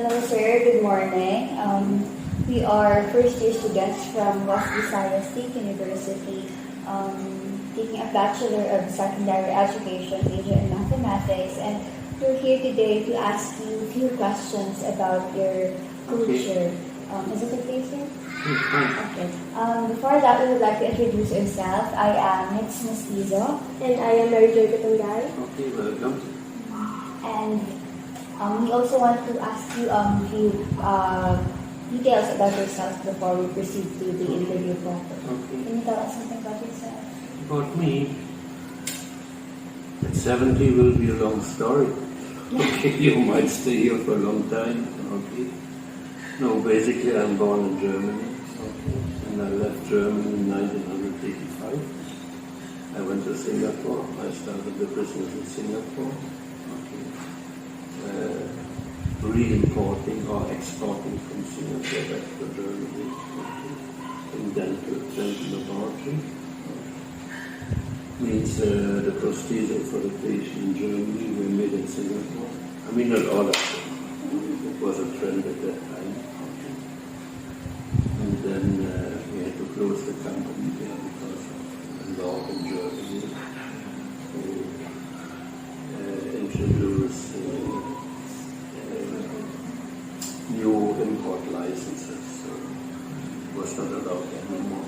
Hello, sir. Good morning. We are first-year students from West Visayas State University, taking a Bachelor of Secondary Education major in mathematics, and we're here today to ask you a few questions about your culture. Is it okay, sir? Okay. Before that, we would like to introduce ourselves. I am Mostizo. And I am Mary Joy Gatungay. Okay, welcome. And we also want to ask you a few details about yourself before we proceed to the interview process. Okay. Can you tell us something about yourself? About me, at 70 will be a long story. Okay, you might stay here for a long time. Okay. No, basically I'm born in Germany. Okay. And I left Germany in 1985. I went to Singapore. I started the business in Singapore. Okay. Re-importing or exporting from Singapore back to Germany. Okay. In dental laboratory. Means the Mostizo for the patient in Germany were made in Singapore. I mean, not all of them. It was a trend at that time. Okay. And then we had to close the company there because of the law in Germany to introduce new import licenses. So it was not allowed anymore.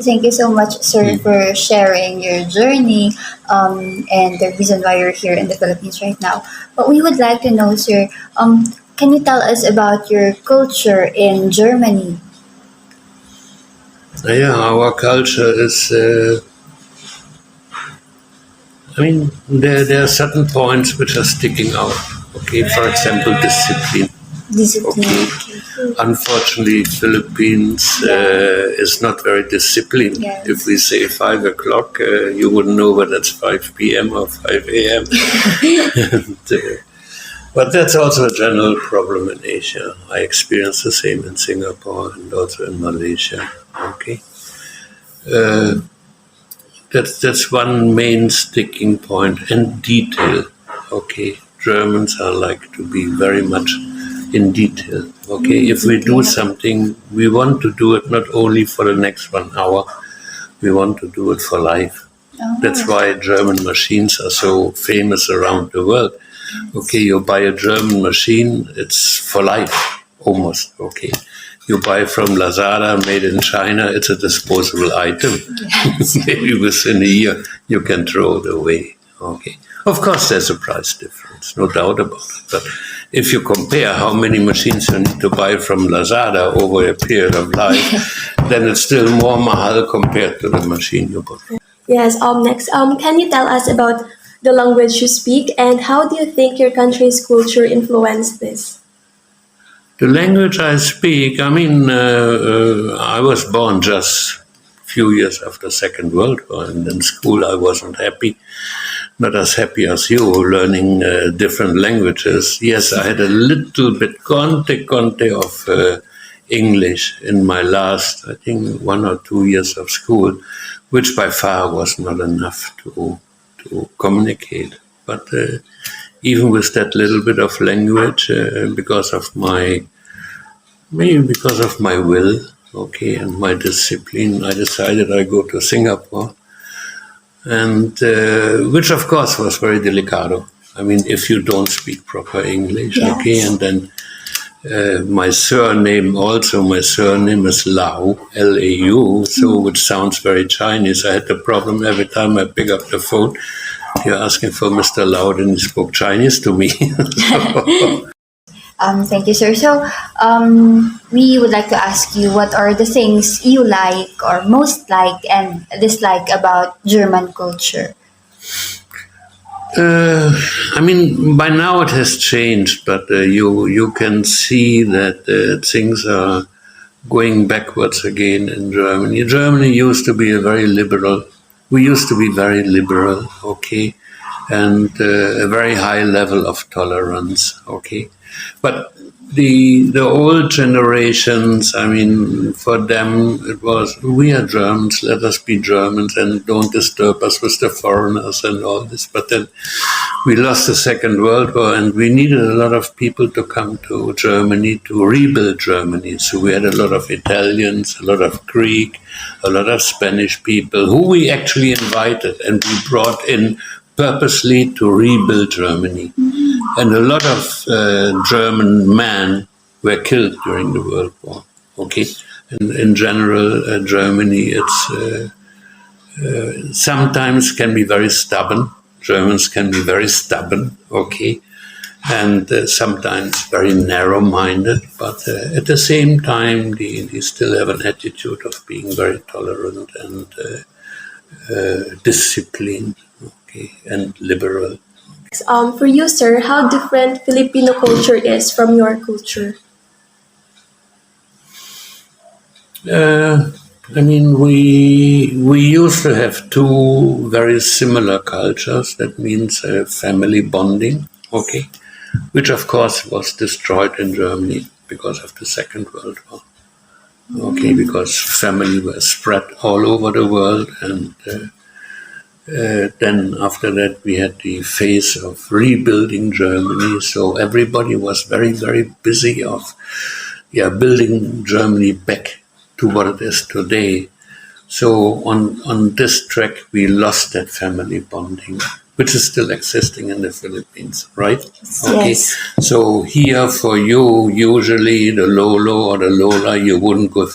Thank you so much, sir, for sharing your journey and the reason why you're here in the Philippines right now. But we would like to know, sir, can you tell us about your culture in Germany? Yeah, our culture is, there are certain points which are sticking out. Okay, for example, discipline. Discipline. Okay. Unfortunately, Philippines is not very disciplined. Yes. If we say 5 o'clock, you wouldn't know whether it's 5 p.m. or 5 a.m. But that's also a general problem in Asia. I experienced the same in Singapore and also in Malaysia. Okay, that's one main sticking point. And detail. Okay, Germans are like to be very much in detail. Okay, if we do something, we want to do it not only for the next 1 hour, we want to do it for life. Oh. That's why German machines are so famous around the world. Okay, you buy a German machine, it's for life, almost. Okay, you buy from Lazada, made in China, it's a disposable item. Yes. Maybe within a year you can throw it away. Okay, of course there's a price difference, no doubt about it. But if you compare how many machines you need to buy from Lazada over a period of life, then it's still more mahal compared to the machine you bought. Yes, next, can you tell us about the language you speak and how do you think your country's culture influenced this? The language I speak, I was born just a few years after Second World War, and in school I wasn't happy. Not as happy as you, learning different languages. Yes, I had a little bit conte of English in my last, I think, 1 or 2 years of school, which by far was not enough to communicate. But even with that little bit of language, because of my will, okay, and my discipline, I decided I go to Singapore. And which of course was very delicado. I mean, if you don't speak proper English, yes. Okay, and then my surname is Lau, L-A-U, so which sounds very Chinese. I had the problem every time I pick up the phone, you're asking for Mr. Lau, and he spoke Chinese to me. Thank you, sir. So, we would like to ask you what are the things you like or most like and dislike about German culture? By now it has changed, but you can see that things are going backwards again in Germany. Germany used to be we used to be very liberal, okay, and a very high level of tolerance, okay. But the old generations, I mean, for them it was, we are Germans, let us be Germans and don't disturb us with the foreigners and all this. But then we lost the Second World War and we needed a lot of people to come to Germany to rebuild Germany. So we had a lot of Italians, a lot of Greek, a lot of Spanish people who we actually invited and we brought in purposely to rebuild Germany. And a lot of German men were killed during the World War. Okay, and in general, Germany, it's sometimes can be very stubborn. Germans can be very stubborn. Okay, and sometimes very narrow-minded. But at the same time, they still have an attitude of being very tolerant and disciplined. Okay, and liberal. For you, sir, how different Filipino culture is from your culture? I mean, we used to have two very similar cultures. That means family bonding, okay, which of course was destroyed in Germany because of the Second World War. Okay, because family were spread all over the world, and then after that we had the phase of rebuilding Germany. So everybody was very, very busy of building Germany back to what it is today. So on this track we lost that family bonding, which is still existing in the Philippines, right? Okay. Yes. So here for you, usually the Lolo or the Lola, you wouldn't go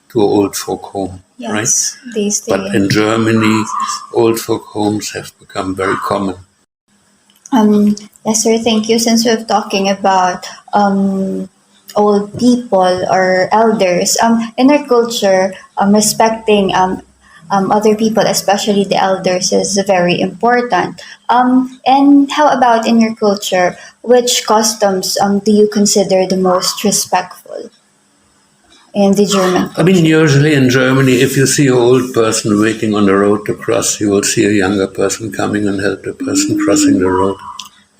to old folk home, Yes, right? they stay. But in Germany, old folk homes have become very common. Yes, sir. Thank you. Since we're talking about old people or elders, in our culture, respecting other people, especially the elders, is very important. And how about in your culture? Which customs do you consider the most respectful in the German I mean, culture? usually in Germany, if you see an old person waiting on the road to cross, you will see a younger person coming and help the person crossing the road.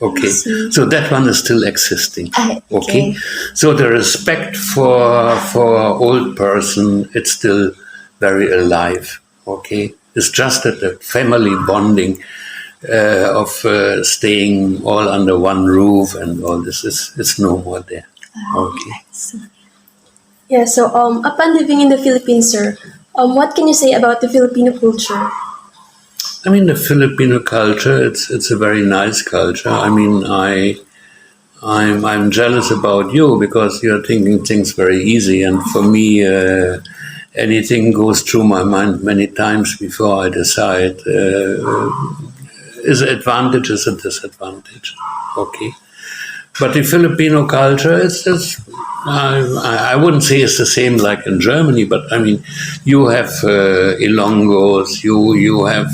Okay, see. so that one is still existing. Okay. Okay, so the respect for old person, it's still very alive. Okay, it's just that the family bonding of staying all under one roof and all this is no more there. Okay. Yeah, so upon living in the Philippines, sir, what can you say about the Filipino culture? I mean, the Filipino culture, it's a very nice culture. I mean, I'm jealous about you because you're thinking things very easy, and for me, anything goes through my mind many times before I decide. Is an advantage, is a disadvantage? Okay. But the Filipino culture is just, I wouldn't say it's the same like in Germany, but I mean, you have Ilonggos, you have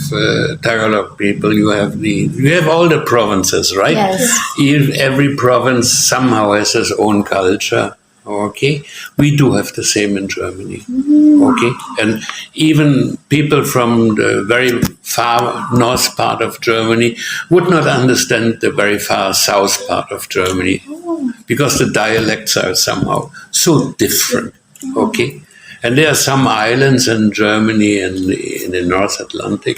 Tagalog people, you have all the provinces, right? Yes. Every province somehow has its own culture. Okay, we do have the same in Germany. Okay, and even people from the very far north part of Germany would not understand the very far south part of Germany because the dialects are somehow so different. Okay, and there are some islands in Germany and in the North Atlantic.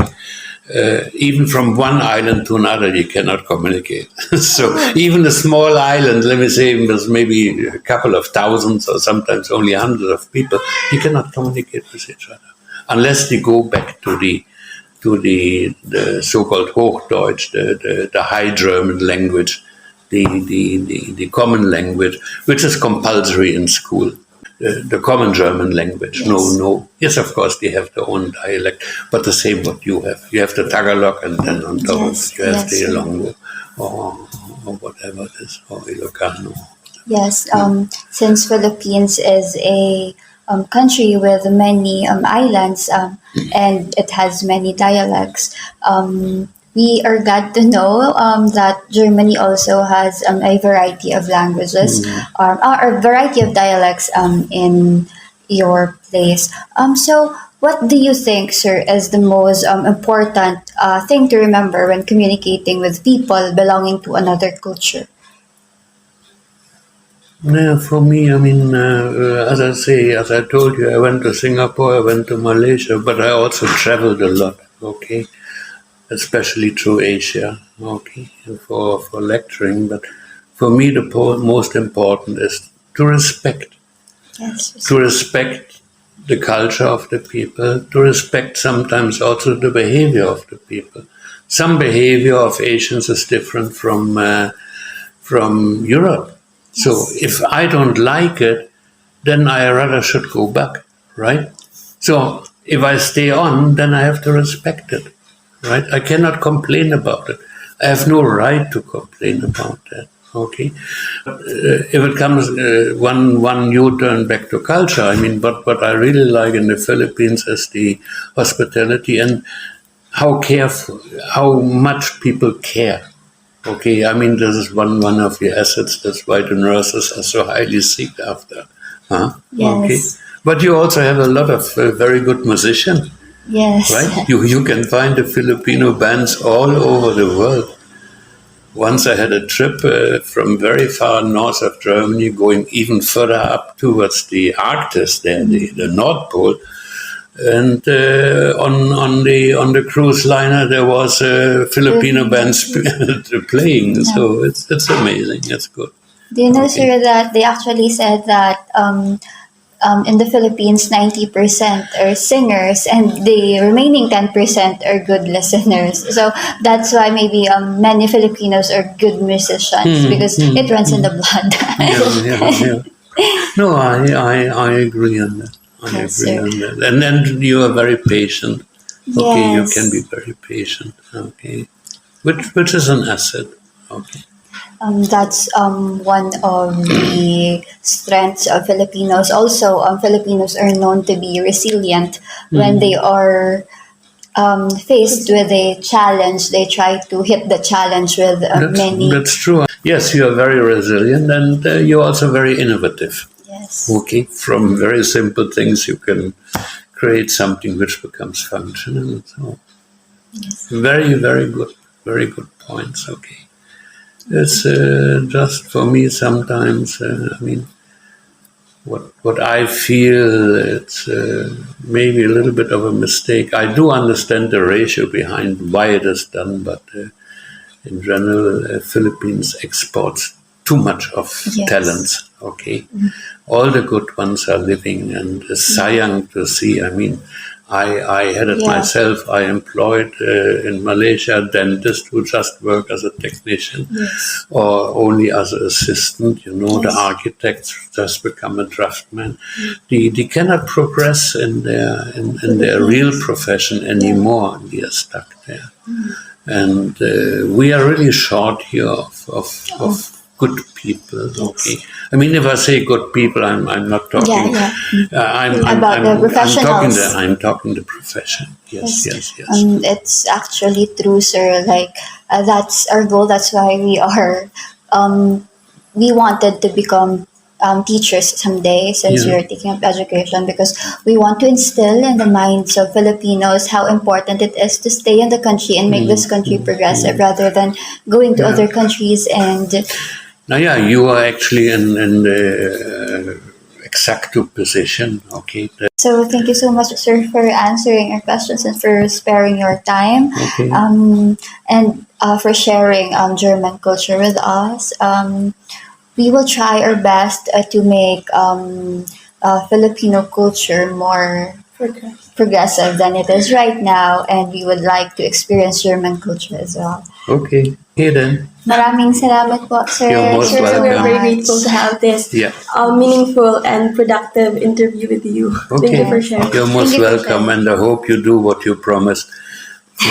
Even from one island to another, you cannot communicate. So even a small island, let me say, with maybe a couple of thousands or sometimes only hundreds of people, you cannot communicate with each other unless they go back to the so-called Hochdeutsch, the High German language, the common language, which is compulsory in school. The common German language. Yes. No. Yes, of course, they have their own dialect, but the same what you have. You have the Tagalog, and then on top Yes, of it, you have yes. the Ilonggo, or whatever it is, or Ilocano. Yes, since Philippines is a country with many islands and it has many dialects, we are glad to know that Germany also has a variety of languages or a variety of dialects in your place. So, what do you think, sir, is the most important thing to remember when communicating with people belonging to another culture? Yeah, for me, I mean, as I say, as I told you, I went to Singapore, I went to Malaysia, but I also traveled a lot, okay, especially through Asia, okay, for lecturing. But for me, the most important is to respect, Yes. to respect the culture of the people, to respect sometimes also the behavior of the people. Some behavior of Asians is different from Europe. So if I don't like it, then I rather should go back, right? So if I stay on, then I have to respect it, right? I cannot complain about it. I have no right to complain about that. Okay, if it comes one U-turn back to culture, I mean, what I really like in the Philippines is the hospitality and how careful, how much people care. Okay, I mean, this is one of the assets. That's why the nurses are so highly sought after. Huh? Okay, Yes. but you also have a lot of very good musicians, Yes. right? You can find the Filipino bands all over the world. Once I had a trip from very far north of Germany, going even further up towards the Arctic, there, the North Pole, and on the cruise liner there was Filipino bands playing. So it's amazing. It's good. Do you know, Okay. sir, that they actually said that in the Philippines, 90% are singers and the remaining 10% are good listeners. So that's why maybe many Filipinos are good musicians because it runs in the blood. Yeah. No, I agree on that. I Yes, agree sir. on that. And then you are very patient. Okay, you can be Yes. very patient. Okay, which is an asset. Okay. That's one of the strengths of Filipinos. Also, Filipinos are known to be resilient when they are faced with a challenge. They try to hit the challenge with many. That's true. Yes, you are very resilient and you're also very innovative. Yes. Okay, from very simple things you can create something which becomes functional. So very good points. Okay, it's just for me sometimes. I mean, what I feel it's maybe a little bit of a mistake. I do understand the ratio behind why it is done, but in general, Philippines exports too much of Yes. talents. Okay, all the good ones are living, and it's sayang to see. I mean, I had it Yeah. myself. I employed in Malaysia a dentist who just worked as a technician Yes. or only as an assistant. You know, the Yes. architects just become a draftsman. They cannot progress in their real profession anymore. They are stuck there. And we are really short here of good people. Okay, I mean, if I say good people, I'm not talking. Yeah. I'm About the professionals. I'm talking the profession. Yes. It's actually true, sir. Like that's our goal. That's why we wanted to become teachers someday since we Yeah. are taking up education because we want to instill in the minds of Filipinos how important it is to stay in the country and make this country progressive rather than going to Yeah. other countries and Now, yeah, you are actually in the exact position. Okay. so thank you so much, sir, for answering our questions and for sparing your time, Okay. and for sharing German culture with us. We will try our best to make Filipino culture more progressive than it is right now, and we would like to experience German culture as well. Okay. Here then. Maraming salamat po, sir. You're most Sure, welcome. we're very grateful to have this Yeah. meaningful and productive interview with you. Thank Okay. you for sharing. You're most Thank you for welcome, sharing. and I hope you do what you promised.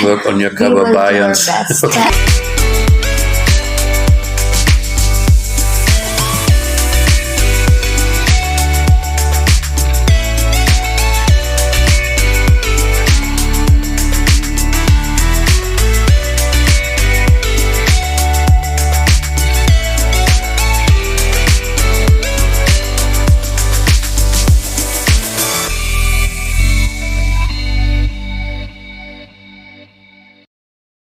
Work on your We cover will do our bions. best.